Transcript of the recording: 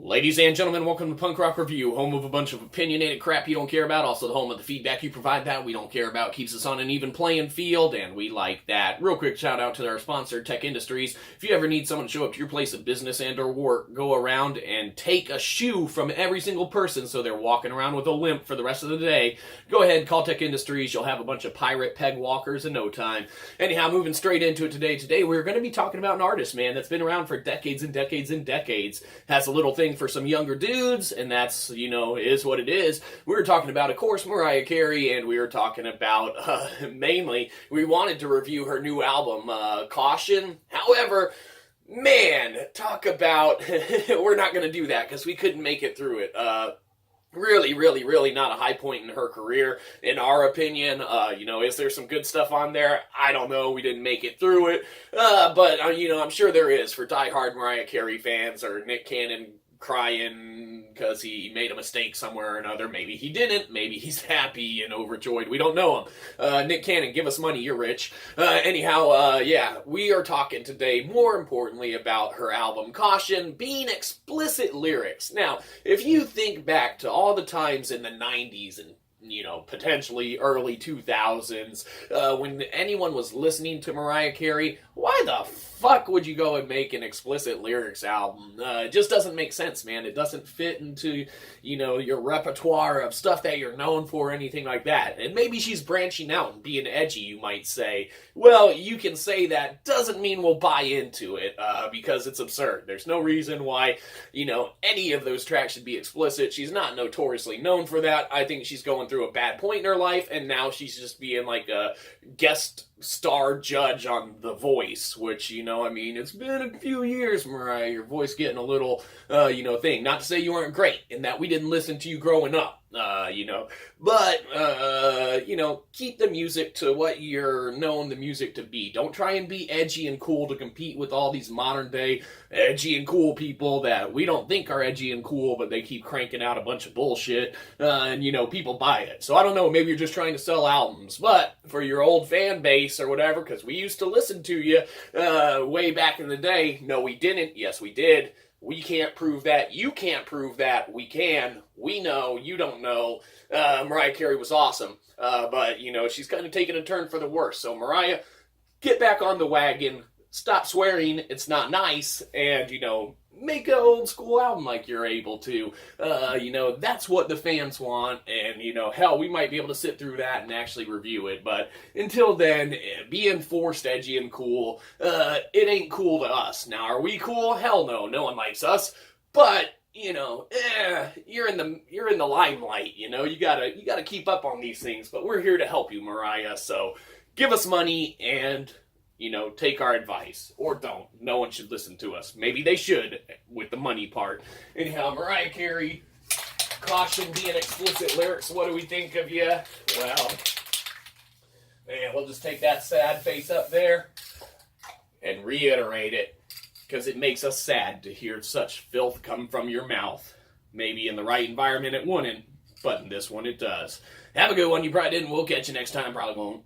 Ladies and gentlemen, welcome to Punk Rock Review, home of a bunch of opinionated crap you don't care about, also the home of the feedback you provide that we don't care about, keeps us on an even playing field, and we like that. Real quick shout out to our sponsor, Tech Industries. If you ever need someone to show up to your place of business and or work, go around and take a shoe from every single person so they're walking around with a limp for the rest of the day, go ahead, call Tech Industries. You'll have a bunch of pirate peg walkers in no time. Anyhow, moving straight into it today. Today we're going to be talking about an artist, man, that's been around for decades and decades and decades. Has a little thing for some younger dudes, and that's, is what it is. We were talking about, of course, Mariah Carey, and we were talking about, mainly, we wanted to review her new album, Caution. However, man, talk about, we're not going to do that, because we couldn't make it through it. Really not a high point in her career, in our opinion. Is there some good stuff on there? I don't know. We didn't make it through it. But I'm sure there is for diehard Mariah Carey fans, or Nick Cannon crying because he made a mistake somewhere or another. Maybe he didn't. Maybe he's happy and overjoyed. We don't know him. Nick Cannon, give us money. You're rich. We are talking today, more importantly, about her album Caution being explicit lyrics. Now, if you think back to all the times in the 90s and potentially early 2000s, when anyone was listening to Mariah Carey, why the fuck would you go and make an explicit lyrics album? It just doesn't make sense, man. It doesn't fit into, your repertoire of stuff that you're known for or anything like that. And maybe she's branching out and being edgy, you might say. Well, you can say that. Doesn't mean we'll buy into it, because it's absurd. There's no reason why, any of those tracks should be explicit. She's not notoriously known for that. I think she's going through a bad point in her life, and now she's just being like a guest star judge on The Voice, which, it's been a few years, Mariah, your voice getting a little, thing. Not to say you weren't great, and that we didn't listen to you growing up, but, keep the music to what you're known the music to be. Don't try and be edgy and cool to compete with all these modern day edgy and cool people that we don't think are edgy and cool, but they keep cranking out a bunch of bullshit, and people buy it. So I don't know, maybe you're just trying to sell albums, but for your old fan base or whatever, because we used to listen to you way back in the day. No, we didn't. Yes, we did. We can't prove that. You can't prove that. We can. We know. You don't know. Mariah Carey was awesome. But, she's kind of taking a turn for the worse. So, Mariah, get back on the wagon. Stop swearing. It's not nice. And, make an old school album like you're able to. That's what the fans want. And, hell, we might be able to sit through that and actually review it. But until then, being forced edgy and cool, it ain't cool to us. Now, are we cool? Hell no. No one likes us. But, you're in the limelight, you gotta keep up on these things. But we're here to help you, Mariah. So give us money and take our advice. Or don't. No one should listen to us. Maybe they should, with the money part. Anyhow, Mariah Carey, Caution being explicit lyrics. What do we think of you? Well, man, we'll just take that sad face up there and reiterate it. Because it makes us sad to hear such filth come from your mouth. Maybe in the right environment it wouldn't, but in this one it does. Have a good one. You probably didn't. We'll catch you next time. Probably won't.